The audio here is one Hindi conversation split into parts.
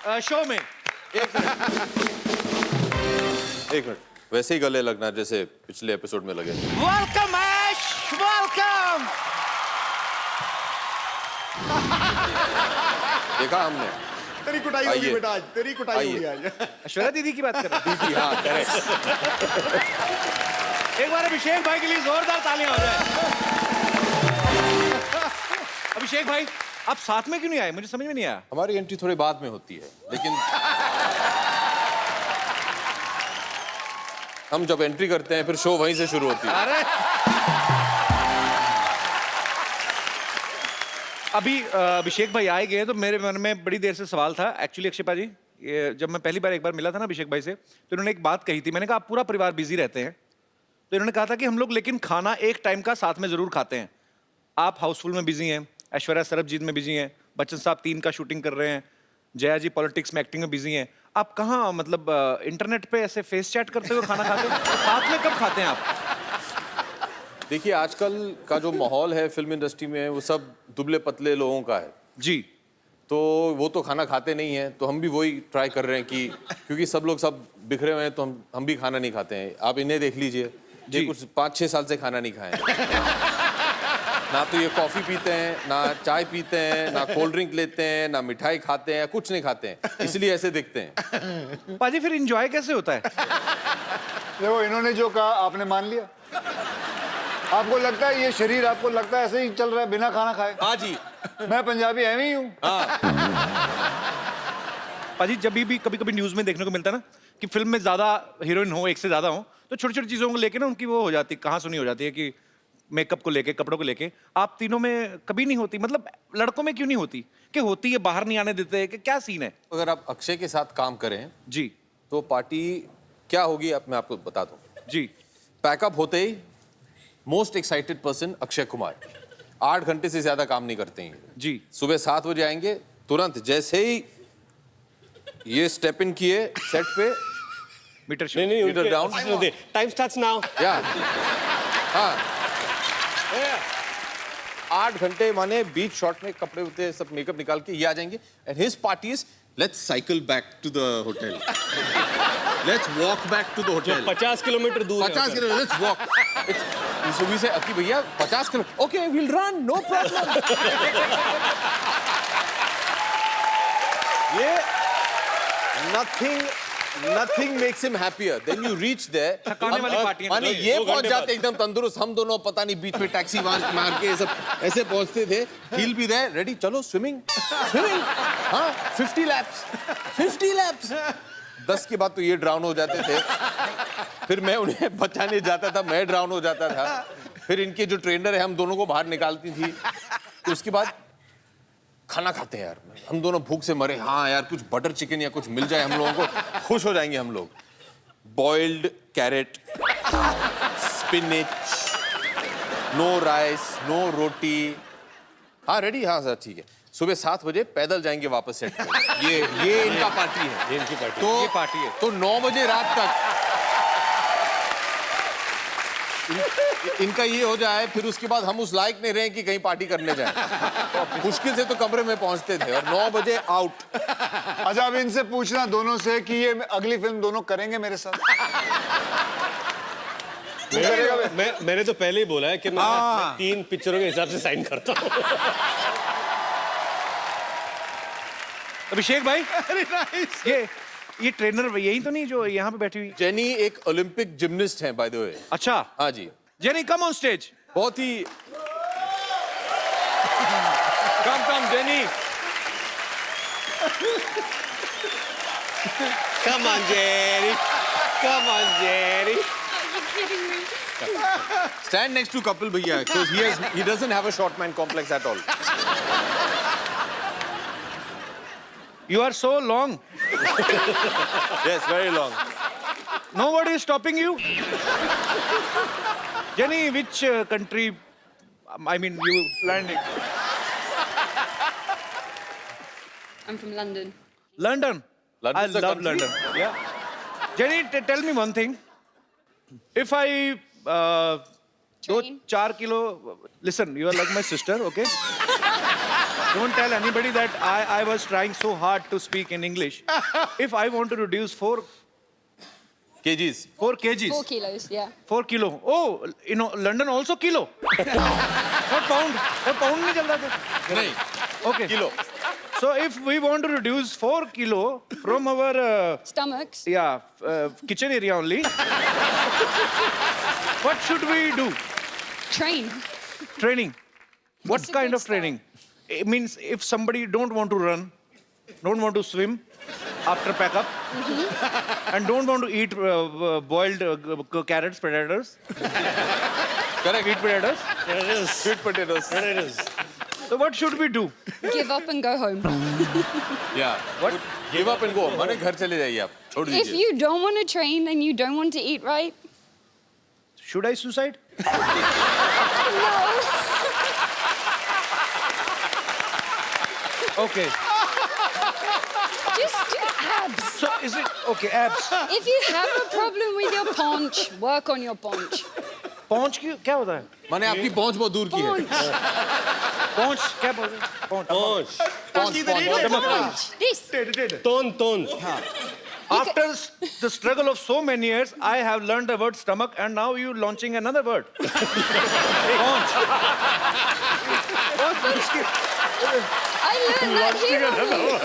शो में। एक मिनट, वैसे ही गले लगना जैसे पिछले एपिसोड में लगे। वेलकम ऐश, वेलकम। देखा हमने। तेरी कुटाई होगी बेटा आज, तेरी कुटाई होगी आज। ऐश्वर्या दीदी की बात कर रहे दीदी, हाँ करेक्ट। हैं। एक बार अभिषेक भाई के लिए जोरदार तालियां हो जाए। अभिषेक भाई, आप साथ में क्यों नहीं आए? मुझे समझ में नहीं आया। हमारी एंट्री थोड़ी बाद में होती है, लेकिन हम जब एंट्री करते हैं फिर शो वहीं से शुरू होती है। अरे अभी अभिषेक भाई आए गए तो मेरे मन में बड़ी देर से सवाल था एक्चुअली। अक्षय जी, ये जब मैं पहली बार एक बार मिला था ना अभिषेक भाई से, तो इन्होंने एक बात कही थी। मैंने कहा आप पूरा परिवार बिजी रहते हैं, तो इन्होंने कहा था कि हम लोग लेकिन खाना एक टाइम का साथ में जरूर खाते हैं। आप हाउसफुल में बिजी हैं, ऐश्वर्या सरबजीत में बिजी हैं, बच्चन साहब 3 का शूटिंग कर रहे हैं, जया जी पॉलिटिक्स में एक्टिंग में बिजी हैं। आप कहाँ मतलब इंटरनेट पे ऐसे फेस चैट करते हुए खाना खाते हैं? साथ में कब खाते हैं आप? देखिए, आजकल का जो माहौल है फिल्म इंडस्ट्री में वो सब दुबले पतले लोगों का है जी। तो वो तो खाना खाते नहीं हैं, तो हम भी वही ट्राई कर रहे हैं कि क्योंकि सब लोग सब बिखरे हुए हैं तो हम भी खाना नहीं खाते हैं। आप इन्हें देख लीजिए, ये कुछ 5-6 साल से खाना नहीं खाए हैं। ना तो ये कॉफी पीते हैं, ना चाय पीते हैं, ना कोल्ड ड्रिंक लेते हैं, ना मिठाई खाते हैं, कुछ नहीं खाते हैं, इसलिए ऐसे दिखते हैं। पाजी फिर एंजॉय कैसे होता है? देखो, इन्होंने जो कहा आपने मान लिया। आपको लगता है ये शरीर, आपको लगता है ऐसे ही चल रहा है बिना खाना खाए? हाँ जी। मैं पंजाबी एवं ही हूँ। पाजी जब भी कभी कभी न्यूज में देखने को मिलता है ना कि फिल्म में ज्यादा हीरोइन हो, एक से ज्यादा हो, तो छोटी छोटी चीजों को लेके ना उनकी वो हो जाती, कहाँ सुनी हो जाती है कि मेकअप को लेके, कपड़ों को लेके। आप तीनों में कभी नहीं होती? मतलब लड़कों में क्यों नहीं होती? कि होती है, बाहर नहीं आने देते, कि क्या सीन है? अगर आप अक्षय के साथ काम करें जी तो पार्टी क्या होगी आप मैं आपको बता दूं। जी। पैकअप होते ही most excited person Akshay Kumar 8 घंटे से ज्यादा काम नहीं करते हैं जी। सुबह 7 बजे आएंगे, तुरंत जैसे ही ये स्टेप इन किए सेट पे, मीटर शो। नहीं meter down, time starts now. या हाँ 8 घंटे माने बीच शॉट में कपड़े होते सब मेकअप निकाल के ये आ जाएंगे and his party is let's cycle back to the hotel, let's walk back to the hotel. 50 kilometre दूर है 50 किलोमीटर, लेट्स वॉक। सुबह से अति भैया 50 kilometre, okay will run, no problem. ये nothing makes him happier. Then you reach there, थकाने वाली पार्टी है। माने ये पहुंच जाते एकदम तंदुरुस्त, हम दोनों पता नहीं बीच में टैक्सी मार के सब ऐसे पहुंचते थे। He'll be there, ready, चलो स्विमिंग, हाँ 50 laps। 10 के बाद तो ये ड्राउन हो जाते थे, फिर मैं उन्हें बचाने जाता था, मैं ड्राउन हो जाता था, फिर इनके जो ट्रेनर है हम दोनों को बाहर निकालती थी, तो उसके बाद खाना खाते हैं यार, हम दोनों भूख से मरे, हाँ यार कुछ बटर चिकन या कुछ मिल जाए हम लोगों को, खुश हो जाएंगे हम लोग। Boiled carrot, spinach, no rice, no roti, हाँ रेडी, हाँ सर ठीक है। सुबह 7 बजे पैदल जाएंगे वापस सेट पे। ये इनका पार्टी है, ये इनकी पार्टी तो ये पार्टी है। तो 9 बजे रात तक इनका ये हो जाए, फिर उसके बाद हम उस लायक नहीं रहे कि कहीं पार्टी करने जाएं। मुश्किल से तो कमरे में पहुंचते थे और 9 बजे आउट। अच्छा, अब इनसे पूछना दोनों से कि ये अगली फिल्म दोनों करेंगे मेरे साथ? मैंने तो पहले ही बोला है कि मैं 3 पिक्चरों के हिसाब से साइन करता हूँ। अभिषेक भाई, ये ट्रेनर यही तो नहीं जो यहाँ पे बैठी हुई? जेनी एक ओलंपिक जिम्नास्ट हैं बाय द वे। अच्छा हाँ जी। Jenny come on stage. बहुत ही come Jenny. Come on, Jerry. Come on, Jerry. Stand next to Kapil Bhaiya because he doesn't have a short man complex at all. You are so long. Yes, very long. Nobody is stopping you. Jenny, which country? I mean, you landing? I'm from London. London. London's I a love country? London. Yeah. Jenny, tell me one thing. If I Train. 4 kilo. Listen, you are like my sister, okay? Don't tell anybody that I was trying so hard to speak in English. If I want to reduce 4 kgs. 4 kgs. 4 kilos, yeah. 4 kilo. Oh, you know, London also kilo. Not pound. Not pound नहीं चल रहा था. नहीं, Okay. Kilo. So if we want to reduce 4 kilo from our Stomachs. kitchen area only, what should we do? Train. Training. What It's a kind good of training? It means if somebody don't want to run, don't want to swim after pack up, and don't want to eat boiled carrots, potatoes, Correct. sweet potatoes. Sweet potatoes. So what should we do? Give up and go home. Yeah. What? Give up and go. माने घर चले जाइए आप. छोड़ If दीजिए. you don't want to train and you don't want to eat right, Should I suicide? Okay. just do abs. So is it okay? Abs. If you have a problem with your paunch, work on your paunch. पहुंच की क्या होता है? माने आपकी पहुंच बहुत दूर की है. पहुंच क्या बोलते हैं? पहुंच. Paunch. This. तोन After the struggle of so many years, I have learned the word stomach, and now you launching another word. Paunch. I learned that here only.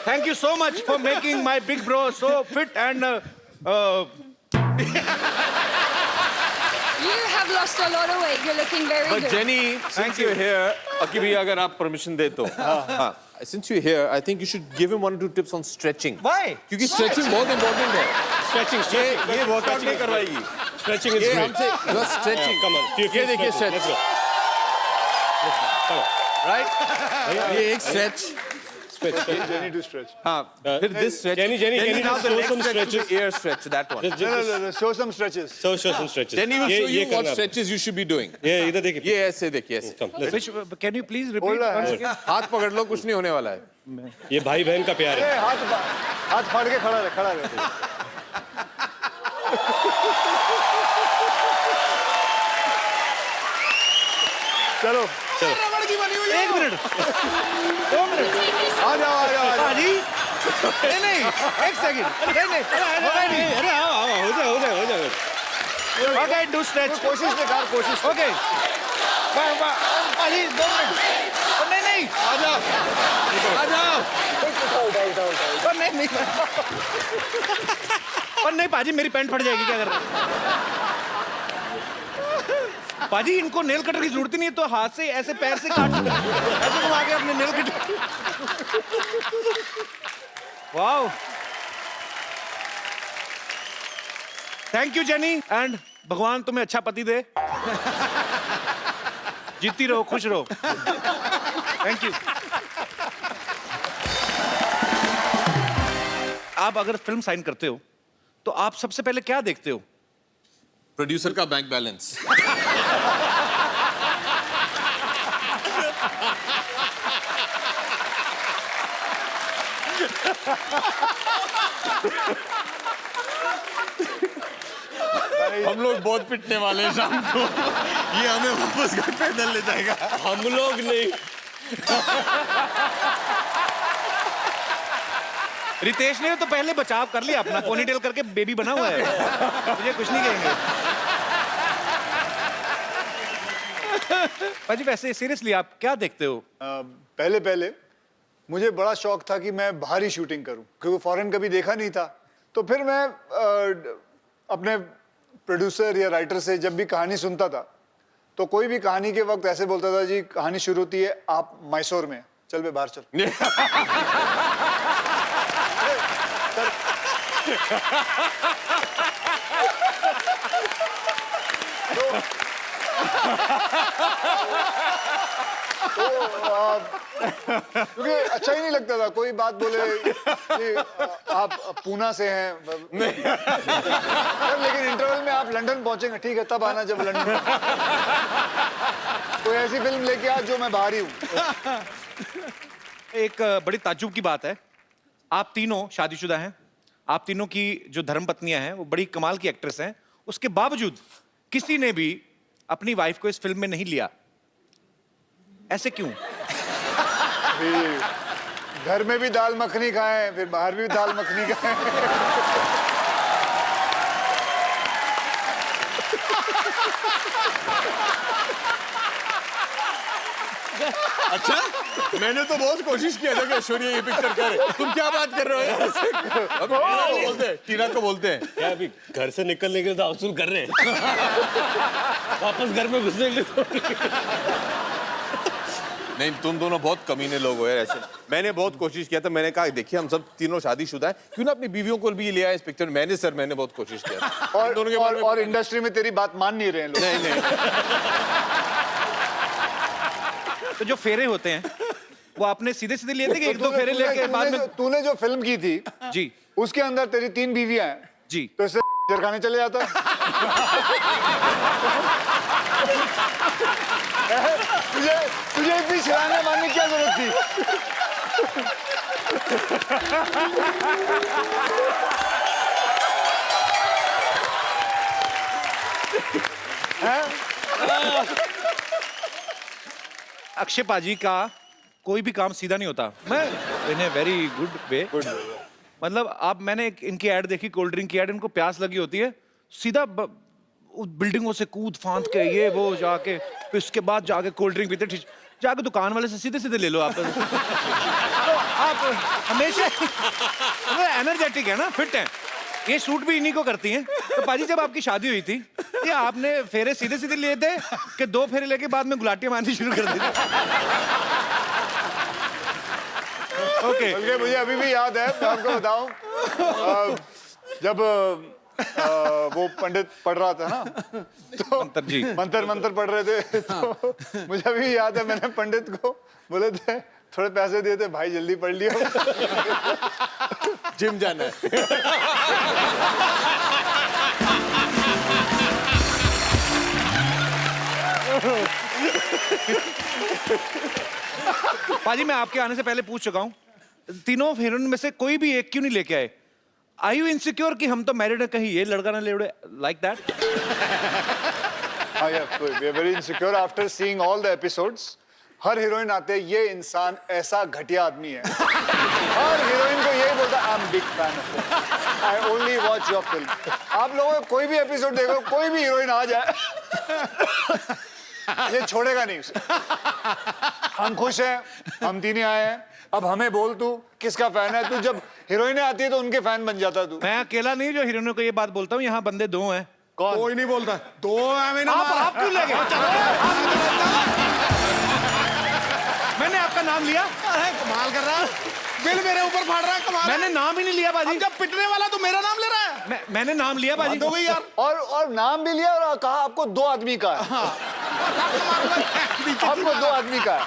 Thank you so much for making my big bro so fit and. You have lost a lot of weight. You're looking very But good. Jenny, since you're here, अकी भैया अगर आप permission दे तो. हाँ. Since you're here, I think you should give him 1 or 2 tips on stretching. Why? क्योंकि stretching बहुत important है. स्ट्रेचिंग ये workout नहीं करवाएगी. स्ट्रेचिंग इज ये ग्रेट हमसे just stretching. कम ऑन ये देखिए stretch. Let's go Right? ये एक stretch. Jenny to stretch. हाँ. फिर this stretch. Jenny, Then can you now just the show next some stretch is stretches? the air stretch, that one. No, show some stretches. So show some stretches. Then he will show you ये what करना stretches you should be doing. ये इधर देखिए ये ऐसे देखिए ऐसे. कम let's Which, can you please repeat बोल रहा once है. again? हाथ पकड़ लो कुछ नहीं होने वाला है. ये भाई बहन का प्यार है ए, हाथ फाड़ के खड़ा रहे. चलो. एक मिनट. 2 मिनट. आ जाओ. पाजी. नहीं. एक सेकंड. नहीं. अरे आओ हो जाए Okay, do stretch. कोशिश निकाल कोशिश. Okay. पाजी 2 मिनट. नहीं. आ जाओ. और नहीं. और नहीं पाजी मेरी पैंट फट जाएगी क्या कर रहे हो? पाजी इनको नेल कटर की जरूरत ही नहीं है तो हाथ से ऐसे पैर से काट ऐसे घुमा के अपने nail cutter. Wow. Thank you jenny and भगवान तुम्हें अच्छा पति दे. जीती रहो खुश रहो. Thank you. आप अगर फिल्म साइन करते हो तो आप सबसे पहले क्या देखते हो? प्रोड्यूसर का बैंक बैलेंस. हम लोग बहुत पिटने वाले हैं शाम को. ये हमें वापस घर पैदल ले जाएगा. हम लोग नहीं रितेश ने तो पहले बचाव कर लिया अपना. पोनीटेल करके बेबी बना हुआ है. मुझे कुछ नहीं कहेंगे. पाजी वैसे सीरियसली आप क्या देखते हो? पहले मुझे बड़ा शौक था कि मैं बाहर ही शूटिंग करूं क्योंकि फॉरेन कभी देखा नहीं था. तो फिर मैं अपने प्रोड्यूसर या राइटर से जब भी कहानी सुनता था तो कोई भी कहानी के वक्त ऐसे बोलता था जी कहानी शुरू होती है आप मैसूर में चल बे बाहर चल. क्योंकि अच्छा ही नहीं लगता था कोई बात बोले कि आप पूना से हैं लेकिन इंटरवल में आप लंदन पहुंचेंगे ठीक है तब आना जब लंदन कोई ऐसी फिल्म लेके आ जो मैं बाहर ही हूँ. एक बड़ी ताज्जुब की बात है. आप तीनों शादीशुदा हैं. आप तीनों की जो धर्मपत्नियां हैं वो बड़ी कमाल की एक्ट्रेस हैं. उसके बावजूद किसी ने भी अपनी वाइफ को इस फिल्म में नहीं लिया, ऐसे क्यों? अभी घर में भी दाल मखनी खाएं, फिर बाहर भी दाल मखनी खाएं। अच्छा, मैंने तो बहुत कोशिश किया था कि ऐश्वर्या ये पिक्चर करे। तुम क्या बात कर रहे हो? अब टीना को बोलते हैं क्या अभी घर से निकलने के लिए तो अवसूल कर रहे हैं। वापस घर में घुसने के लिए तो नहीं, तुम दोनों बहुत कमीने लोग हो यार ऐसे। मैंने बहुत कोशिश किया था, मैंने कहा देखिए हम सब तीनों शादीशुदा हैं, क्यों ना अपनी बीवियों को भी ले आए इस पिक्चर में। मैंने बहुत कोशिश किया था। और दोनों के बारे में और इंडस्ट्री में तेरी बात मान नहीं रहे हैं लोग। नहीं तो जो फेरे होते हैं वो आपने सीधे सीधे लिए थे कि एक दो फेरे लेके बाद में? तूने जो फिल्म की थी जी उसके अंदर तेरी 3 बीवियां हैं जी। तो इससे खाने चले जाता। तुझे तुझे इतनी छलांगे मारने की क्या जरूरत थी? अक्षय पाजी का कोई भी काम सीधा नहीं होता। मैं इन ए वेरी गुड वे, मतलब आप, मैंने इनकी ऐड देखी, कोल्ड ड्रिंक की ऐड, इनको प्यास लगी होती है, सीधा बिल्डिंगों से कूद फांद के ये वो जाके, फिर उसके बाद जाके कोल्ड ड्रिंक पीते, जाके दुकान वाले से सीधे सीधे ले लो आप। तो आप हमेशा एनर्जेटिक है ना, फिट है। ये शूट भी इन्हीं को करती हैं। तो पाजी जब आपकी शादी हुई थी, ये आपने फेरे सीधे सीधे लिए थे कि 2 फेरे लेके बाद में गुलाटियां मारनी शुरू कर दी थी? ओके। बल्कि मुझे अभी भी याद है, मैं आपको बताऊं, जब वो पंडित पढ़ रहा था ना, तो मंत्र पढ़ रहे थे, तो मुझे अभी याद है मैंने पंडित को बोले थे थोड़े पैसे दिए थे, भाई जल्दी पढ़ लियो, जिम जाना है। पाजी मैं आपके आने से पहले पूछ चुका हूं, तीनों हीरोइन में से कोई भी एक क्यों नहीं लेके आए? Are you insecure कि हम तो मैरिड है, कहीं ये लड़का ना ले उड़े, like that? हाँ यार, we are very insecure after seeing all the episodes. Her heroine आते ये इंसान ऐसा घटिया आदमी है, हर हीरोइन को यही बोलता I am big fan of you, I only watch your film. आप लोगों को कोई भी एपिसोड देखो, कोई भी हीरोइन आ जाए ये छोड़ेगा नहीं उसे। हम खुश हैं, हम तीनों आए हैं, अब हमें बोल तू किसका फैन है? तू जब हीरोइनें आती है तो उनके फैन बन जाता तू। मैं अकेला नहीं जो हीरोइनों को ये बात बोलता हूँ, यहाँ बंदे 2 हैं। कौन? कोई नहीं बोलता। 2 है ना, आप क्यों ले गए? मैंने आपका नाम लिया? अरे कमाल कर रहा है, बिल मेरे ऊपर फाड़ रहा है, कमाल। मैंने नाम ही नहीं लिया बाजी। जब पिटने वाला तो मेरा नाम ले रहा है। मैंने नाम लिया बाजी। हो गई यार। और नाम भी लिया और कहा आपको 2 आदमी का है। हाँ। आपको 2 आदमी का है।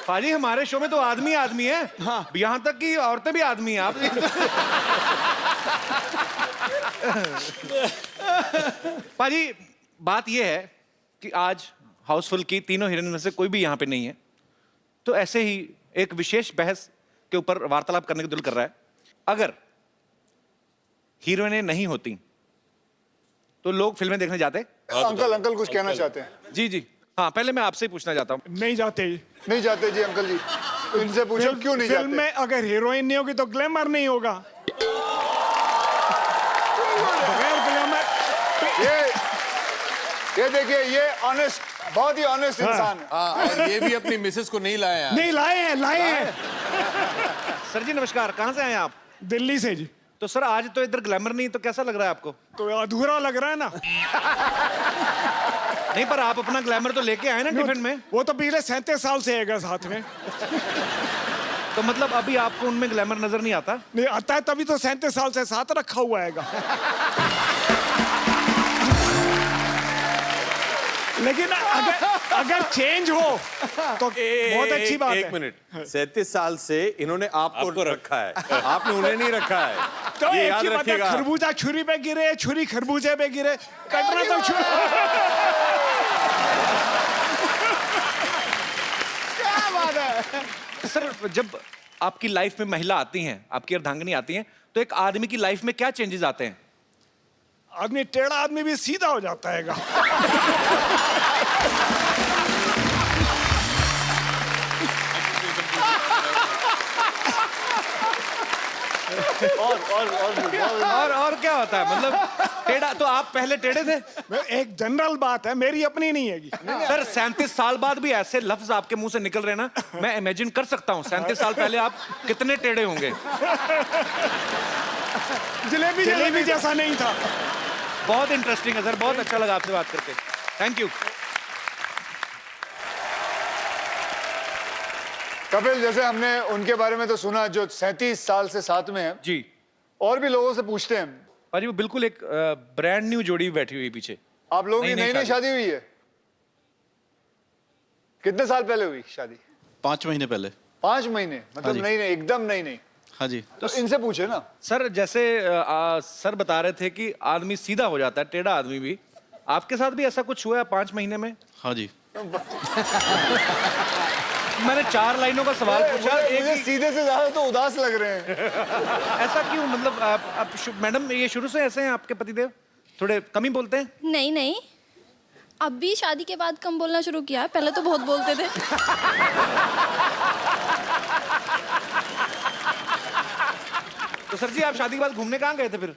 पाजी हमारे शो में तो आदमी आदमी है, हाँ। यहाँ तक कि औरतें भी आदमी हैं आप। पाजी बात ये है कि आज हाउसफुल की तीनों हीरोइन में से कोई भी यहाँ पे नहीं है, तो ऐसे ही एक विशेष बहस के ऊपर वार्तालाप करने का दिल कर रहा है। अगर हीरोइनें नहीं होती तो लोग फिल्में देखने जाते? अंकल कुछ कहना चाहते हैं? जी जी हाँ, पहले मैं आपसे ही पूछना चाहता हूँ। नहीं जाते। नहीं जाते जी अंकल जी, तो इनसे पूछो क्यों नहीं फिल्म जाते? में अगर हीरोइन नहीं होगी तो ग्लैमर नहीं होगा। बगैर ग्लैमर ये देखिए, ये ऑनेस्ट, बहुत ही ऑनेस्ट इंसान है। और ये भी अपनी मिसेस को नहीं लाया है। नहीं लाए हैं। सर जी नमस्कार, कहाँ से आए हैं आप? दिल्ली से जी। तो सर आज तो इधर ग्लैमर नहीं, तो कैसा लग रहा है आपको? तो अधूरा लग रहा है ना। नहीं, पर आप अपना ग्लैमर तो लेके आए ना टिफिन में। वो तो पिछले 37 साल से है साथ में। तो मतलब अभी आपको उनमें ग्लैमर नजर नहीं आता? नहीं आता है, तभी तो 37 साल से साथ रखा हुआ है। लेकिन अगर चेंज हो तो बहुत अच्छी बात है। 1 मिनट, 37 साल से इन्होंने आपको रखा है, आपने उन्हें नहीं रखा है। तो ये एक याद ही बात है, रखिएगा। खरबूजा छुरी पे गिरे, छुरी खरबूजे पे गिरे, कटना तो छुरी। क्या बात है सर, जब आपकी लाइफ में महिला आती हैं, आपकी अर्धांगिनी आती हैं, तो एक आदमी की लाइफ में क्या चेंजेस आते हैं? आदमी टेढ़ा आदमी भी सीधा हो जाता है। और क्या होता है मतलब टेढ़ा? तो आप पहले टेढ़े थे? एक जनरल बात है, मेरी अपनी नहीं है। सर 37 साल बाद भी ऐसे लफ्ज आपके मुंह से निकल रहे ना, मैं इमेजिन कर सकता हूँ 37 साल पहले आप कितने टेढ़े होंगे। जलेबी जैसा नहीं था। बहुत इंटरेस्टिंग है सर, बहुत अच्छा लगा आपसे बात करके। Thank you. कपिल, जैसे हमने उनके बारे में तो सुना जो 37 साल से साथ में है, जी और भी लोगों से पूछते हैं। भाजी वो बिल्कुल एक ब्रांड न्यू जोड़ी बैठी हुई पीछे। आप लोगों की नई नई शादी हुई है? कितने साल पहले हुई शादी? 5 महीने पहले। 5 महीने? मतलब जी। नई नई, एकदम नई नई। हाँ जी। तो इनसे पूछे ना। सर जैसे सर बता रहे थे कि आदमी सीधा हो जाता है, टेढ़ा आदमी भी, आपके साथ भी ऐसा कुछ हुआ है 5 महीने में? हाँ जी। मैंने 4 लाइनों का सवाल पूछा, मुझे सीधे से ज्यादा तो उदास लग रहे हैं। ऐसा क्यों? मतलब आप मैडम ये शुरू से ऐसे हैं आपके पतिदेव? थोड़े कम ही बोलते हैं? नहीं नहीं, अब भी शादी के बाद कम बोलना शुरू किया है, पहले तो बहुत बोलते थे। तो सर जी आप शादी के बाद घूमने कहाँ गए थे फिर?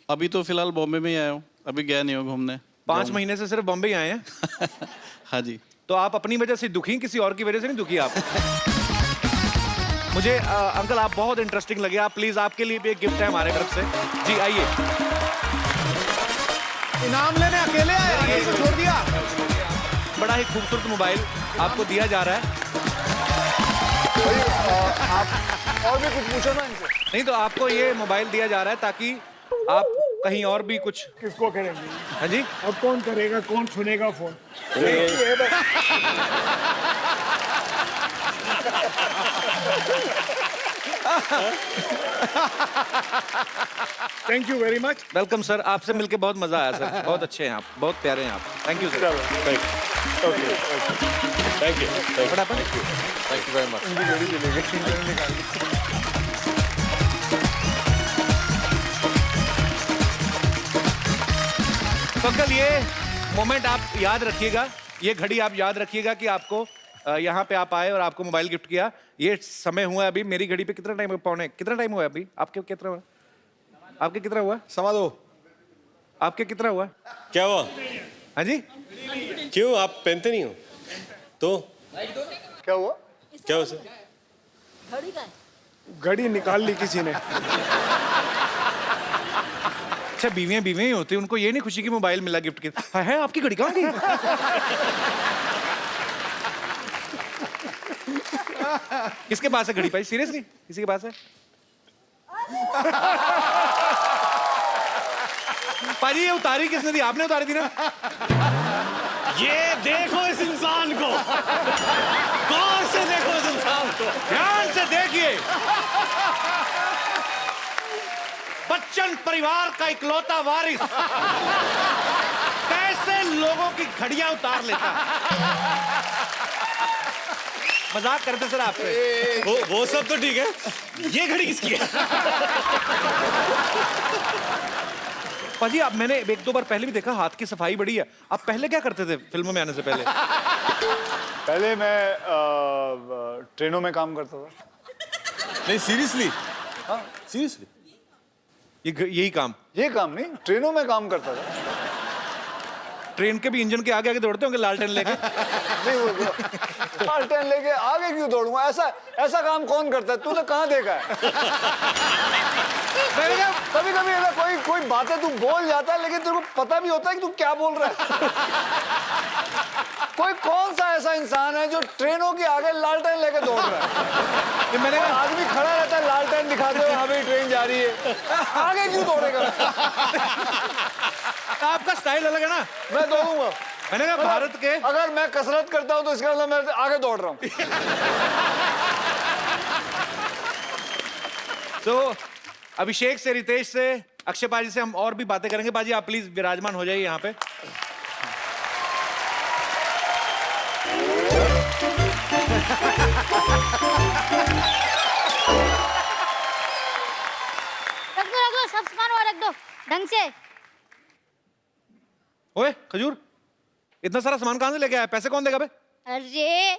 अभी तो फिलहाल बॉम्बे में ही आया हूँ, अभी गया नहीं हूँ घूमने। 5 महीने से सिर्फ बॉम्बे ही आए हैं? हाँ जी। तो आप अपनी वजह से दुखी, किसी और की वजह से नहीं दुखी आप? मुझे अंकल आप बहुत इंटरेस्टिंग लगे। आप प्लीज, आपके लिए भी एक गिफ्ट है हमारे तरफ से। जी आइए। इनाम लेने अकेले आए, को छोड़ दिया। बड़ा ही खूबसूरत मोबाइल आपको दिया जा रहा है। आप और भी कुछ पूछो ना इनसे। नहीं तो आपको ये मोबाइल दिया जा रहा है ताकि आप कहीं और भी कुछ। किसको करेंगे? हाँ जी। और कौन करेगा, कौन सुनेगा phone? Thank you very much. Welcome sir, आपसे मिलके बहुत मजा आया सर। बहुत अच्छे हैं आप, बहुत प्यारे हैं आप। Thank you sir. Thank you. Thank you very much. तो अंकल ये मोमेंट आप याद रखिएगा, ये घड़ी आप याद रखिएगा कि आपको यहाँ पे आप आए और आपको मोबाइल गिफ्ट किया। ये समय हुआ है अभी, मेरी घड़ी पे कितना टाइम, पौने कितना टाइम हुआ है अभी? आपके कितना हुआ? आपके कितना हुआ? 2:15। आपके कितना हुआ? क्या हुआ? हाँ जी। क्यों आप पहनते नहीं हो तो? क्या हुआ? क्या हुआ सर? घड़ी निकाल ली किसी ने। अच्छा बीवियां ही होती हैं, उनको ये नहीं खुशी की मोबाइल मिला गिफ्ट के। है आपकी घड़ी कहाँ गई? किसके पास है घड़ी भाई? सीरियसली किसी के पास है? पाजी ये उतारी किसने दी? आपने उतारी थी ना? ये देखो इस इंसान को, गौर से देखो इस इंसान को, ध्यान से देखिए। बच्चन परिवार का इकलौता वारिस कैसे लोगों की घड़ियां उतार लेता है। मजाक करते सर आपसे। वो सब तो ठीक है, ये घड़ी किसकी है? पाजी आप, मैंने 1-2 बार पहले भी देखा, हाथ की सफाई बड़ी है। आप पहले क्या करते थे फिल्मों में आने से पहले? पहले मैं ट्रेनों में काम करता था। नहीं सीरियसली? हाँ सीरियसली। यही काम? ये काम नहीं, ट्रेनों में काम करता था। ट्रेन के भी इंजन के आगे आगे दौड़ते होंगे लालटेन लेके? नहीं वो लालटेन लेके आगे क्यों दौड़ूंगा? ऐसा काम कौन करता है? तूने कहाँ देखा है? मैंने कहा कभी कभी अगर कोई बातें तू बोल जाता है लेकिन तेरे को पता भी होता है कि तू क्या बोल रहा है। कोई कौन सा ऐसा इंसान है जो ट्रेनों के आगे लालटेन लेके दौड़ रहा है? ये मैंने कहा आदमी खड़ा रहता है लालटेन दिखाते हुए, हाँ भाई ट्रेन जा रही है, आगे क्यों दौड़ेगा? आपका स्टाइल अलग है ना। मैं दौड़ूंगा। मैंने कहा भारत के, अगर मैं कसरत करता हूं तो इसका मतलब मैं आगे दौड़ रहा हूं। तो अभिषेक से, रितेश से, अक्षय पाजी से हम और भी बातें करेंगे। पाजी आप प्लीज विराजमान हो जाइए यहाँ पे। रख दो सब सामान वहाँ रख दो ढंग से। ओए खजूर, इतना सारा सामान कहाँ से लेके आया? पैसे कौन देगा बे? अरे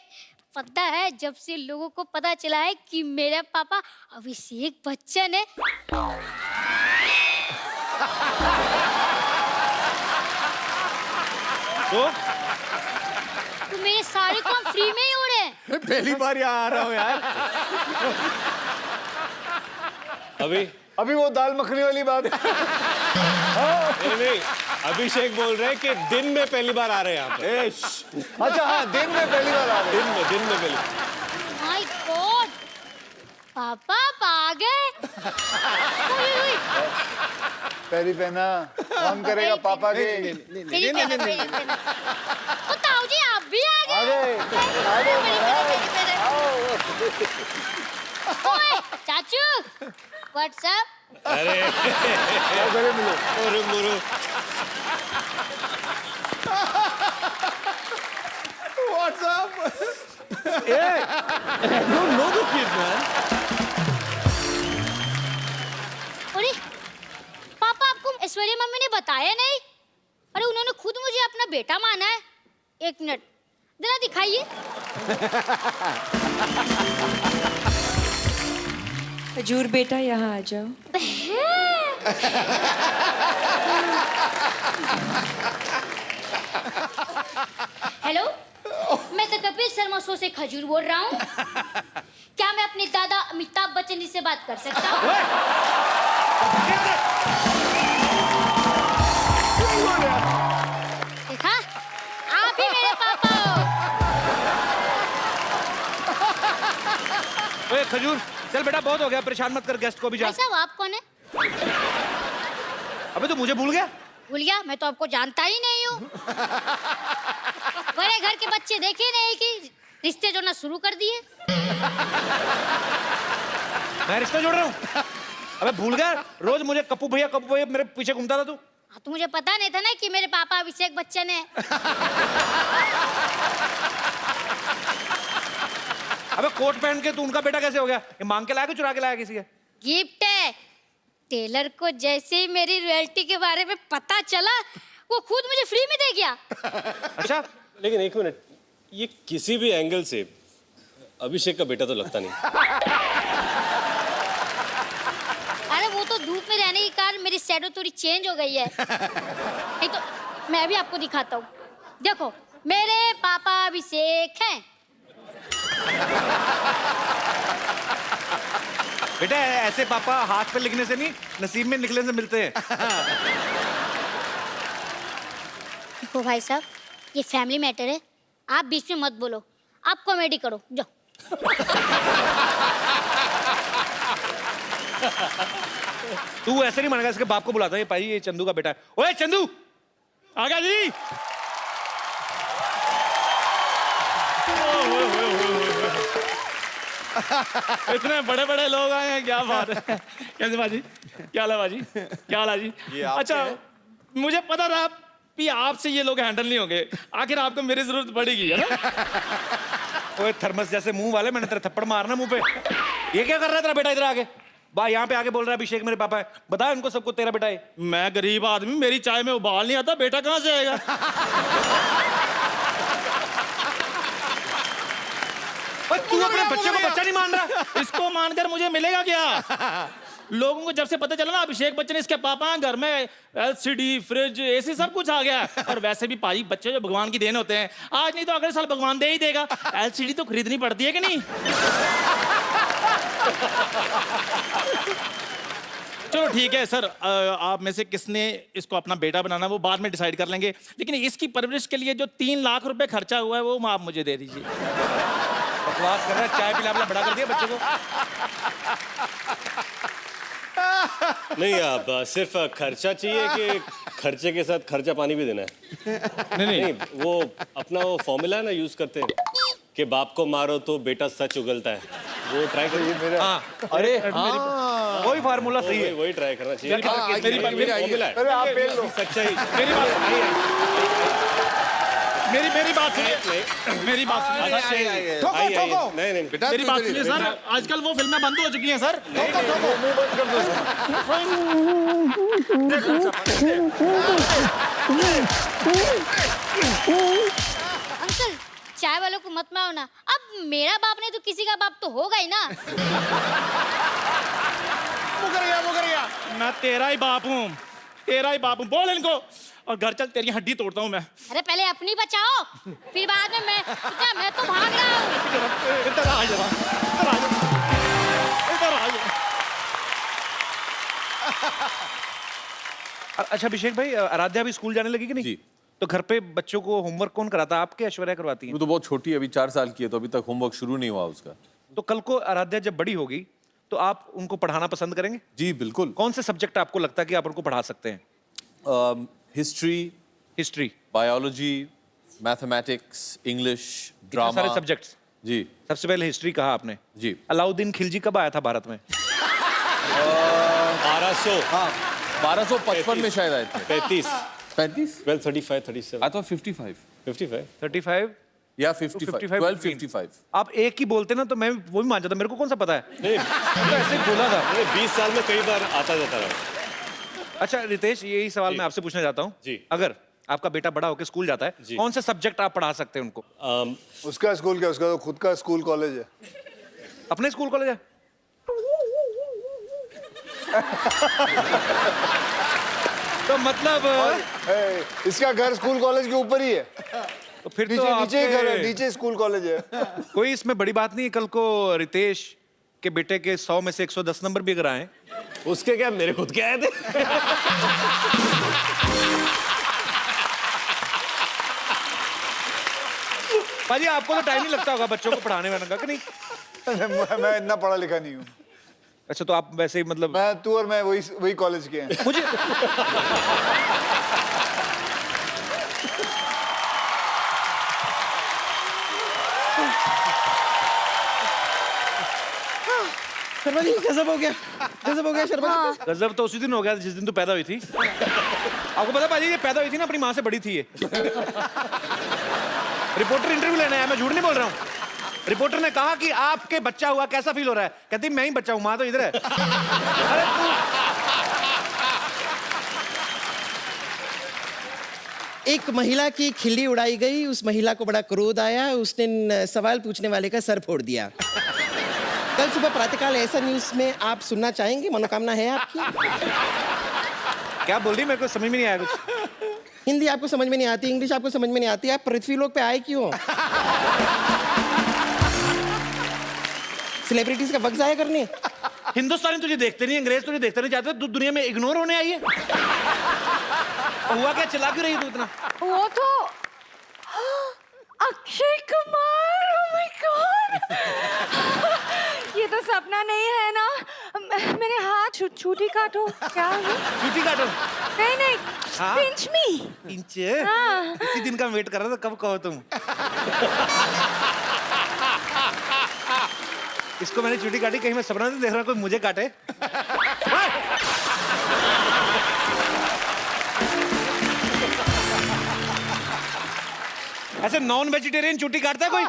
पता है, जब से लोगों को पता चला है कि मेरा पापा अभिषेक बच्चन है, तो मेरे सारे काम फ्री में ही हो रहे हैं। मैं पहली बार यहाँ आ रहा हूँ यार। अभी वो दाल मखनी वाली बात। नहीं, अभिषेक बोल रहे हैं कि दिन में पहली बार आ रहे हैं यहाँ पे। अच्छा हाँ, दिन में पहली बार आ रहे हैं। दिन में पहली। माय गॉड, पापा आप आ गए। पैरी पहना, कौन करेगा पापा के? तेरी पहना। ओ ताऊ जी आप भी आ गए। ओए चाचू, व्हाट्सएप। अरे मुरु अरे पापा, आपको ऐश्वर्या मम्मी ने बताया नहीं? अरे उन्होंने खुद मुझे अपना बेटा माना है। एक मिनट जरा दिखाइए। खजूर बेटा यहाँ आ जाओ। हेलो, मैं तो कपिल शर्मा शो से खजूर बोल रहा हूँ। क्या मैं अपने दादा अमिताभ बच्चन जी से बात कर सकता हूँ? देखा, आप ही मेरे पापा हो। ओए खजूर, चल बेटा बहुत हो गया, परेशान मत कर गेस्ट को भी जा। भाई साहब, आप कौन है? अबे तो मुझे भूल गया? भूल गया? मैं तो आपको जानता ही नहीं हूँ। बड़े घर के बच्चे देखे नहीं कि रिश्ते जोड़ना शुरू कर दिए। मैं रिश्ता जोड़ रहा हूँ? अबे भूल गया? रोज मुझे कप्पू भैया मेरे पीछे घूमता था तू। हाँ, तो मुझे पता नहीं था ना कि मेरे पापा अभिषेक बच्चन है। अबे कोट पहन के तू उनका बेटा कैसे हो गया? ये मांग के लाया कि चुरा के लाया किसी के? गिफ्ट है। टेलर को जैसे ही मेरी रॉयल्टी के बारे में पता चला, वो खुद मुझे फ्री में दे गया। अच्छा, लेकिन एक मिनट, ये किसी भी एंगल से अभिषेक का बेटा तो लगता नहीं। अरे वो तो धूप में रहने के कारण मेरी शैडो थोड़ी चेंज हो गई है। नहीं तो मैं भी आपको दिखाता हूँ। देखो, मेरे पापा अभिषेक हैं। बेटा ऐसे पापा हाथ पे लिखने से नहीं, नसीब में निकलने से मिलते हैं। देखो भाई साहब, ये फैमिली मैटर है, आप बीच में मत बोलो। आप कॉमेडी करो, जाओ। तू ऐसे नहीं मानेगा, इसके बाप को बुलाता है। ये भाई, ये चंदू का बेटा है। ओए चंदू, आ गया जी। इतने बड़े बड़े लोग आए हैं, क्या बात है। कैसे बाजी, क्या हाल है बाजी, क्या हाल है जी? अच्छा, मुझे पता था कि आपसे ये लोग हैंडल नहीं होंगे, आखिर आपको मेरी जरूरत पड़ेगी, है ना? ओए थर्मस जैसे मुंह वाले, मैंने तेरा थप्पड़ मारना मुंह पे। ये क्या कर रहा है तेरा बेटा इधर आके? बा यहाँ पे आके बोल रहा है अभिषेक मेरे पापा है। बता इनको सबको तेरा बेटा है। मैं गरीब आदमी, मेरी चाय में उबाल नहीं आता, बेटा कहाँ से आएगा? तू अपने बच्चे को बच्चा नहीं मान रहा? इसको मानकर मुझे मिलेगा क्या? लोगों को जब से पता चला ना अभिषेक बच्चन इसके पापा हैं, घर में एलसीडी, फ्रिज, एसी सब कुछ आ गया। और वैसे भी पाजी बच्चे जो भगवान की देन होते हैं, आज नहीं तो अगले साल भगवान दे ही देगा। एलसीडी तो खरीदनी पड़ती है कि नहीं? चलो ठीक है सर, आप में से किसने इसको अपना बेटा बनाना वो बाद में डिसाइड कर लेंगे, लेकिन इसकी परवरिश के लिए जो 3 लाख रुपए खर्चा हुआ है वो आप मुझे दे दीजिए। बकवास कर रहा है, चाय पिला बड़ा कर दिया बच्चे को। नहीं, आप सिर्फ खर्चा चाहिए कि खर्चे के साथ खर्चा पानी भी देना है? नहीं, वो अपना वो फॉर्मूला है ना, यूज करते हैं कि बाप को मारो तो बेटा सच उगलता है, वो ट्राई करिए। हाँ, अरे वही फार्मूला सही है। वही ट्राई करना चाहिए। मेरी बात फॉर्मूला है, अरे आप पेल लो। सच्चाई। मेरी बात मेरी बात सुनिए, मेरी बात सुनिए। ठोको ठोको नहीं नहीं बेटा मेरी तू बात इधर सुनिए इधर। सर, आजकल वो फिल्में बंद हो चुकी हैं सर। अंकल चाय वालों को मत मारो ना, अब मेरा बाप नहीं तो किसी का बाप तो होगा ही ना। मुकरिया, मैं तेरा ही बाप हूँ, तेरा ही बाप हूँ। बोल इनको, और घर चल तेरी हड्डी तोड़ता हूँ मैं। अरे पहले अपनी बचाओ, फिर बाद में मैं तो भाग रहा हूँ। इधर आ जा, इधर आ जा, इधर आ जा। अच्छा अभिषेक भाई, आराध्या अभी स्कूल जाने लगी कि नहीं? जी। तो घर पे बच्चों को होमवर्क कौन कराता है? आपके ऐश्वर्या करवाती है? वो तो बहुत छोटी है, अभी 4 साल की है, तो अभी तक होमवर्क शुरू नहीं हुआ उसका। तो कल को आराध्या जब बड़ी होगी तो आप उनको पढ़ाना पसंद करेंगे? जी बिल्कुल। कौन से सब्जेक्ट आपको लगता है कि आप उनको पढ़ा सकते हैं? History, history, biology, mathematics, English, drama. सारे सब्जेक्ट्स। जी सबसे पहले हिस्ट्री कहा आपने। जी। अलाउद्दीन खिलजी कब आया था भारत में? 1200 हाँ 1255 में शायद आए थे। 35 35 1235 37 आई थॉट 55 55 35 या 55 1255। आप एक ही बोलते ना तो मैं वो भी मान जाता, मेरे को कौन सा पता है? नहीं तो ऐसे ही बोला था। नहीं 20 साल में कई बार आता जाता रहा। अच्छा रितेश, यही सवाल मैं आपसे पूछना चाहता हूँ। जी। अगर आपका बेटा बड़ा होकर स्कूल जाता है, जी। कौन से सब्जेक्ट आप पढ़ा सकते हैं उनको? उसका स्कूल क्या, उसका तो खुद का स्कूल कॉलेज है। अपने स्कूल कॉलेज है? तो मतलब इसका घर स्कूल कॉलेज के ऊपर ही है। तो फिर नीचे तो नीचे ही घर है, आपके नीचे स्कूल कॉलेज है। कोई इसमें बड़ी बात नहीं है। कल को रितेश के बेटे के 100 में से 110 नंबर भी अगर आए, उसके क्या, मेरे खुद के आए थे। पाजी आपको तो टाइम नहीं लगता होगा बच्चों को पढ़ाने वाने का कि नहीं? मैं इतना पढ़ा लिखा नहीं हूँ। अच्छा तो आप वैसे ही मतलब तू और मैं वही कॉलेज के हैं। मुझे शर्मा जी गजब हो गया शर्मा जी। गजब तो उसी दिन हो गया जिस दिन तू पैदा हुई थी। आपको पता पाजी ये पैदा हुई थी ना अपनी माँ से बड़ी थी ये। रिपोर्टर इंटरव्यू लेने आया, मैं झूठ नहीं बोल रहा हूँ। रिपोर्टर ने कहा कि आपके बच्चा हुआ कैसा फील हो रहा है? कहती मैं ही बच्चा हूँ, माँ तो इधर है। अरे एक महिला की खिल्ली उड़ाई गई, उस महिला को बड़ा क्रोध आया, उसने सवाल पूछने वाले का सर फोड़ दिया। कल सुबह प्रातःकाल ऐसा न्यूज में आप सुनना चाहेंगे? मनोकामना है आपकी? क्या बोल रही, मेरे को समझ में नहीं आया कुछ। हिंदी आपको समझ में नहीं आती, इंग्लिश आपको समझ में नहीं आती, आप पृथ्वी लोक पे आए क्यों? सेलिब्रिटीज का वक्त जाया करने? हिंदुस्तानी तुझे देखते नहीं, अंग्रेज तुझे देखते नहीं चाहते, तू दुनिया में इग्नोर होने आई है। हुआ क्या, चिल्ला क्यों रही तू इतना? वो तो Akshay Kumar, oh my God! ये तो सपना नहीं है ना? मेरे हाथ छूटी काटो। क्या है? छुट्टी काटो। नहीं हाँ? pinch me। इंच? हाँ। इसी दिन का वेट कर रहा था, कब कहो तुम। इसको मैंने छुट्टी काटी, कहीं मैं सपना नहीं देख रहा कोई मुझे काटे। ऐसे नॉन वेजिटेरियन छुट्टी काटता है कोई?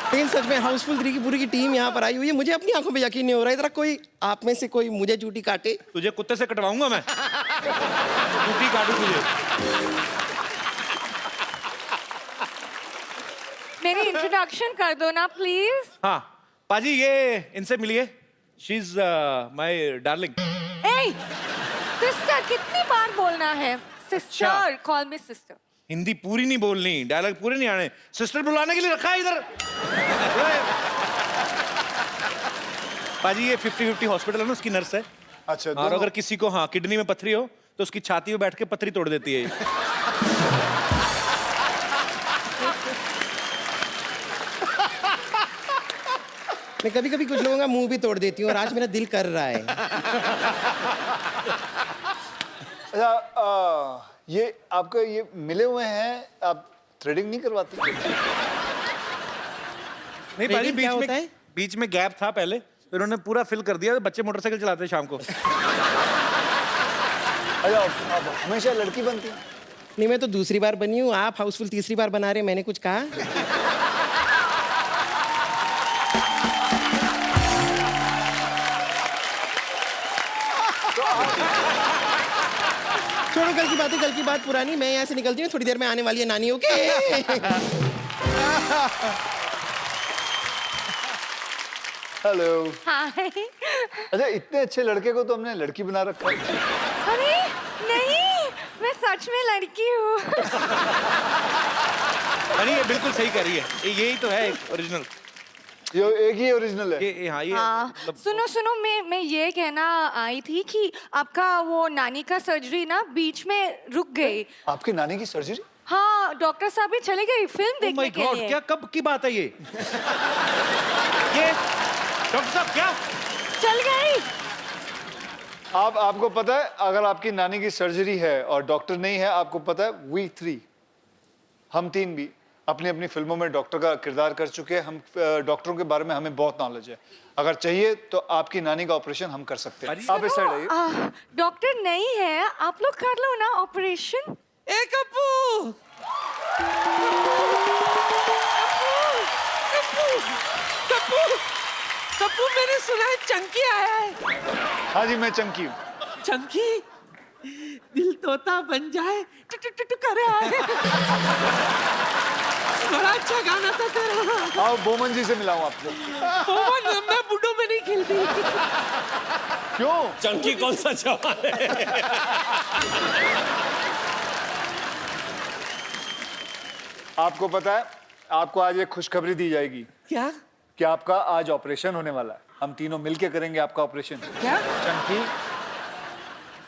लेकिन सच में हाउसफुल 3 की पूरी की टीम यहाँ पर आई हुई है, मुझे अपनी आंखों पे यकीन नहीं हो रहा है। इधर कोई आप में से कोई मुझे चूटी काटे। तुझे कुत्ते से कटवाऊंगा मैं। छुट्टी काटू तुझे। मेरी इंट्रोडक्शन कर दो ना प्लीज। हाँ पाजी, ये इनसे मिलिए। She is my darling. A sister कितनी बार बोलना है? सिस्टर, कॉल मी सिस्टर। हिंदी पूरी नहीं बोलनी, डायलॉग पूरे नहीं आने। सिस्टर बुलाने के लिए रखा है इधर। पाजी ये 50-50 हॉस्पिटल है ना, उसकी नर्स है। अच्छा और अगर किसी को हाँ किडनी में पथरी हो तो उसकी छाती में बैठ के पथरी तोड़ देती है ये। मैं कभी कभी कुछ लोगों का मुंह भी तोड़ देती हूँ, और आज मेरा दिल कर रहा है। अच्छा ये आपका ये मिले हुए हैं, आप थ्रेडिंग नहीं करवाते? नहीं पाजी, Threading क्या होता है? बीच में गैप था पहले, तो इन्होंने पूरा फिल कर दिया। बच्चे मोटरसाइकिल चलाते हैं शाम को। अच्छा आप हमेशा लड़की बनती हैं? नहीं, मैं तो दूसरी बार बनी हूँ, आप हाउसफुल तीसरी बार बना रहे हैं, मैंने कुछ कहा? छोड़ो, कल की बात है, कल की बात पुरानी। मैं यहाँ से निकलती हूँ, थोड़ी देर में आने वाली है नानी। Okay hello. हाय। अच्छा, इतने अच्छे लड़के को तो हमने लड़की बना रखा है। अरे नहीं, मैं सच में लड़की हूँ। अरे ये बिल्कुल सही कह रही है, यही तो है ओरिजिनल। ये एक ही ओरिजिनल है। हाँ, ये हाँ, मतलब- सुनो, मैं ये कहना आई थी कि आपका वो नानी का सर्जरी ना बीच में रुक गई। आपकी नानी की सर्जरी? हाँ, डॉक्टर साहब भी चले गए फिल्म Oh देखने my के God, लिए। क्या कब की बात है ये? ये डॉक्टर साहब क्या? चल गई। आपको पता है, अगर आपकी नानी की सर्जरी है और डॉक्टर नहीं है, आपको पता है वी 3 हम 3 भी अपनी अपनी फिल्मों में डॉक्टर का किरदार कर चुके हैं। हम डॉक्टरों के बारे में हमें बहुत नॉलेज है। अगर चाहिए तो आपकी नानी का ऑपरेशन हम कर सकते हैं। आप इस साइड आइए। डॉक्टर नहीं है, आप लोग कर लो ना ऑपरेशन। ए कप्पू, कप्पू, मैंने सुना है चंकी आया है। हाँ जी, मैं चंकी हूँ। चंकी, दिल तोता बन जाए टू करे आए। बड़ा अच्छा गाना था तेरा। आओ बोमन जी से मिलाऊं आपको। मैं बुड्ढों में नहीं खेलती। क्यों? चंकी कौन सा जवान है? आपको पता है, आपको आज एक खुशखबरी दी जाएगी क्या? कि आपका आज ऑपरेशन होने वाला है। हम तीनों मिलके करेंगे आपका ऑपरेशन। क्या? चंकी,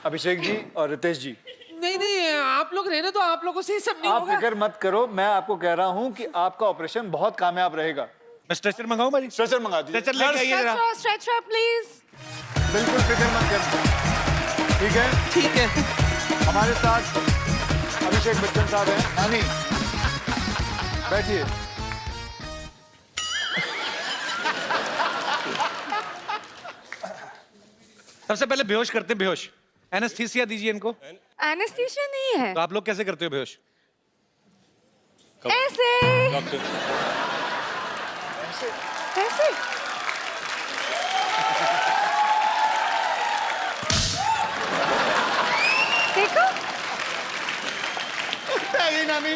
अभिषेक जी और रितेश जी। नहीं, आप लोग रहने तो आप लोगों से ही सब नहीं आप होगा। फिक्र मत करो, मैं आपको कह रहा हूँ कि आपका ऑपरेशन बहुत कामयाब रहेगा। मैं स्ट्रेचर मंगाऊं भाई? स्ट्रेचर मंगा दीजिए। स्ट्रेचर लेके आइए जरा। Stretcher please. बिल्कुल फिक्र मत करो। ठीक है? ठीक है। हमारे साथ अभिषेक बच्चन साहब हैं। नानी, बैठिए। सबसे पहले बेहोश करते हैं, बेहोश। एनेस्थीसिया दीजिए इनको। एनेस्थीसिया नहीं है। तो आप लोग कैसे करते हो बेहोश? ऐसे डॉक्टर, ऐसे। देखो, नानी,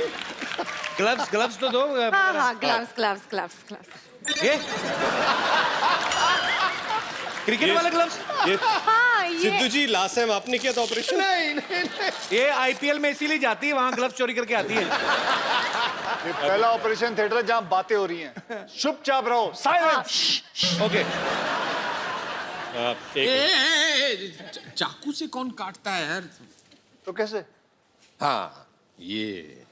ग्लव्स तो दो। हाँ, ग्लव्स। ये क्रिकेट वाले ग्लव्स? ये हाँ, ये सिद्धू जी लास्ट टाइम आपने किया था ऑपरेशन? ये आईपीएल में इसीलिए जाती है, वहां ग्लव्स चोरी करके आती है। ये पहला ऑपरेशन थिएटर है जहाँ बातें हो रही हैं। चुपचाप रहो, साइलेंस। ओके, चाकू से कौन काटता है यार? तो कैसे? हाँ, ये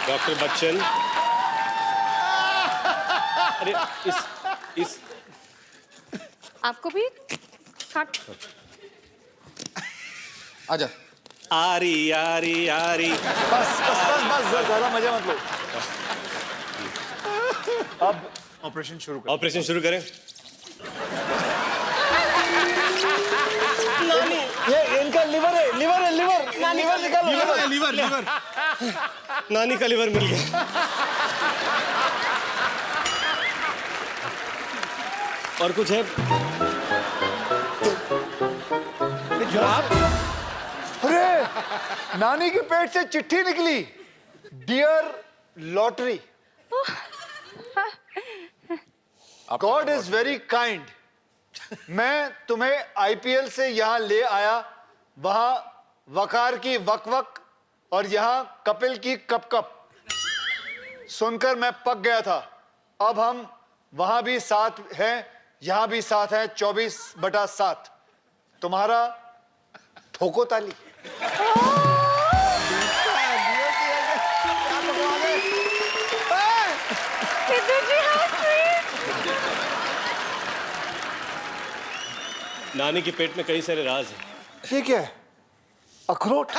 डॉक्टर बच्चन, अरे इस आपको भी काट। आजा। आरी बस, ज्यादा मजा मत लो। अब ऑपरेशन शुरू करो। ऑपरेशन शुरू करें। ये इनका लिवर है, लिवर निकालो। लीवर। नानी का लिवर मिल गया। और कुछ है? जुराब। अरे, नानी के पेट से चिट्ठी निकली। Dear lottery, God is very kind. मैं तुम्हें आईपीएल से यहाँ ले आया, वहां वकार की वक और यहाँ कपिल की कप। सुनकर मैं पक गया था। अब हम वहां भी साथ हैं, यहां भी साथ हैं। 24/7 तुम्हारा ठोको ताली। सिद्धू जी, how sweet। नानी के पेट में कई सारे राज हैं। ये क्या है? अखरोट।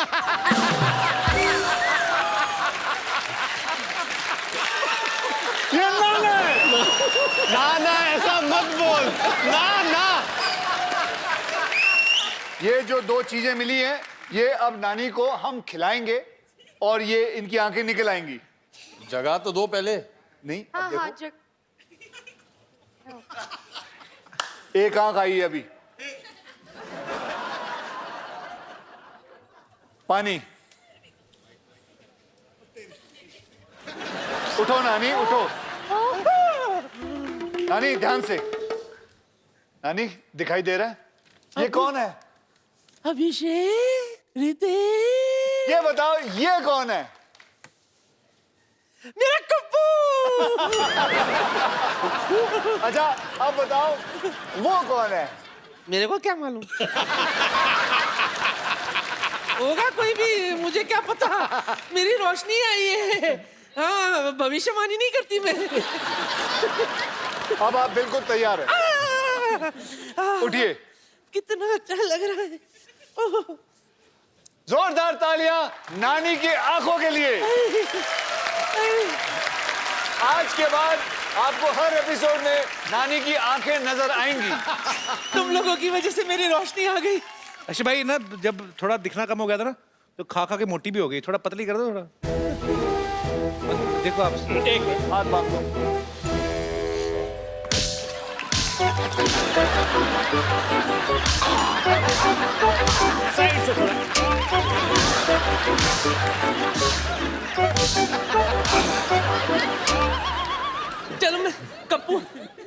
ये ना ऐसा मत बोल। ना ये जो 2 चीजें मिली हैं, ये अब नानी को हम खिलाएंगे और ये इनकी आंखें निकल आएंगी। जगह तो दो पहले। नहीं, हाँ अब हाँ देखो, एक आंख आई है अभी। पानी। उठो नानी, उठो। नानी ध्यान से। नानी दिखाई दे रहा है? ये कौन है? अभिषेक, रितेश, ये बताओ, ये कौन है? मेरा कप्पू। अच्छा अब बताओ वो कौन है? मेरे को क्या मालूम? होगा कोई भी, मुझे क्या पता। मेरी रोशनी आई है। हाँ, भविष्यवाणी नहीं करती मैं। अब आप बिल्कुल तैयार हैं? उठिए। कितना अच्छा लग रहा है। ओह, जोरदार तालियां नानी की आंखों के लिए। आज के बाद आपको हर एपिसोड में नानी की आंखें नजर आएंगी। तुम लोगों की वजह से मेरी रोशनी आ गई। अक्षय भाई ना, जब थोड़ा दिखना कम हो गया था ना, तो खा खा के मोटी भी हो गई। थोड़ा पतली कर दो थोड़ा। देखो आप, एक मिनट। हाथ बांध दो। साइड से थोड़ा। चलो मैं कप्पू,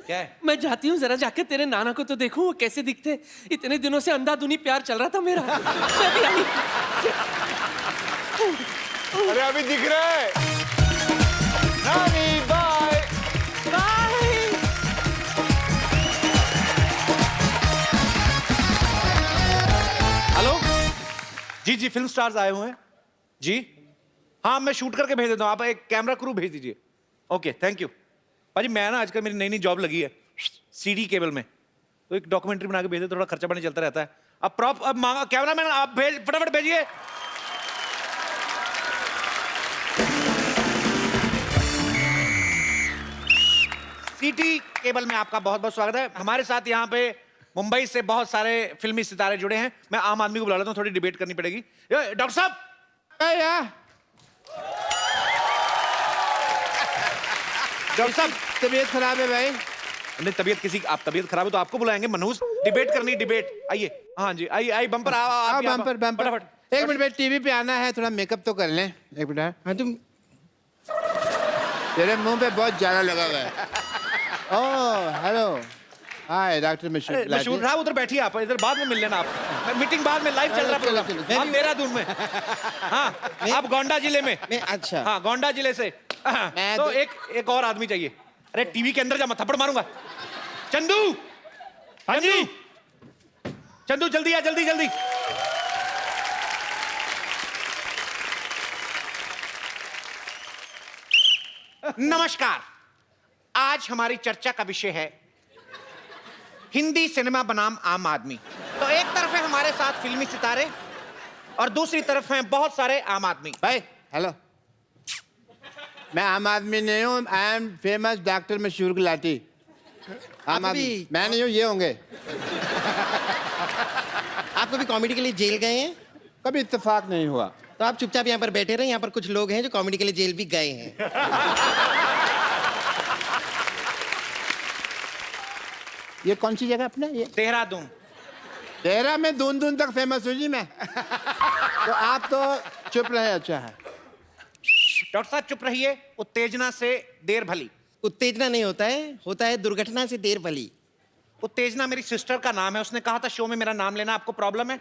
क्या है? मैं जाती हूँ, जरा जाके तेरे नाना को तो देखूं वो कैसे दिखते। इतने दिनों से अंधाधुनी प्यार चल रहा था मेरा। मैं भी आई। अरे अभी दिख रहा है। नानी बाय बाय। हेलो जी, जी फिल्म स्टार्स आए हुए हैं जी। हाँ मैं शूट करके भेज देता हूँ, आप एक कैमरा क्रू भेज दीजिए। ओके थैंक यू भाजी। मैं ना आजकल मेरी नई नई जॉब लगी है सीडी केबल में, तो एक डॉक्यूमेंट्री बना के भेज दे, थोड़ा खर्चा पानी चलता रहता है। अब प्रॉप अब मांगा कैमरामैन, आप भेज फटाफट भेजिए। सीटी केबल में आपका बहुत बहुत स्वागत है। हमारे साथ यहाँ पे मुंबई से बहुत सारे फिल्मी सितारे जुड़े हैं। मैं आम आदमी को बुला लेता हूँ, थोड़ी डिबेट करनी पड़ेगी। डॉक्टर साहब, डॉक्टर साहब तबीयत खराब है भाई। नहीं तबीयत किसी, आप तबीयत खराब है तो आपको बुलाएंगे। मनहूस डिबेट करनी, डिबेट। आइए। हाँ जी, आइए आइए। बम्पर हाँ बम्पर बम्पर। फटाफट। एक मिनट भाई, टीवी पे आना है, थोड़ा मेकअप तो कर लें। एक मिनट। हाँ तुम, तेरे मुंह पे बहुत ज्यादा लगा हुआ है। ओह हेलो, हाय डॉक्टर मशहूर। मशहूर साहब उधर बैठिए, आप इधर बाद में मिल लेना। आप मीटिंग बाद में, लाइव चल रहा चलो, प्रोग्राम। चलो। आप देहरादून में। हाँ आप गोंडा जिले में। अच्छा। हाँ गोंडा जिले से। मैं तो तो- एक और आदमी चाहिए। अरे टीवी के अंदर जा, मैं थप्पड़ मारूंगा। चंदू। हाँ जी चंदू, जल्दी आ, जल्दी जल्दी। नमस्कार, आज हमारी चर्चा का विषय है हिंदी सिनेमा बनाम आम आदमी। तो एक तरफ है हमारे साथ फिल्मी सितारे और दूसरी तरफ हैं बहुत सारे आम आदमी। भाई हेलो, मैं आम आदमी नहीं हूँ, आई एम फेमस डॉक्टर मशहूर गुलाटी। आम आप आदमी भी- मैं नहीं हूँ, ये होंगे। आप कभी कॉमेडी के लिए जेल गए हैं? कभी इत्तेफाक नहीं हुआ। तो आप चुपचाप यहाँ पर बैठे रहे। यहाँ पर कुछ लोग हैं जो कॉमेडी के लिए जेल भी गए हैं। ये कौन सी जगह अपना ये? देहरादून। तेरा में दून दून तक फेमस हूँ जी मैं। तो आप तो चुप रहे, अच्छा है। डॉक्टर साहब चुप रहिए, उत्तेजना से देर भली। उत्तेजना नहीं होता है, होता है दुर्घटना से देर भली। उत्तेजना मेरी सिस्टर का नाम है, उसने कहा था शो में मेरा नाम लेना। आपको प्रॉब्लम है?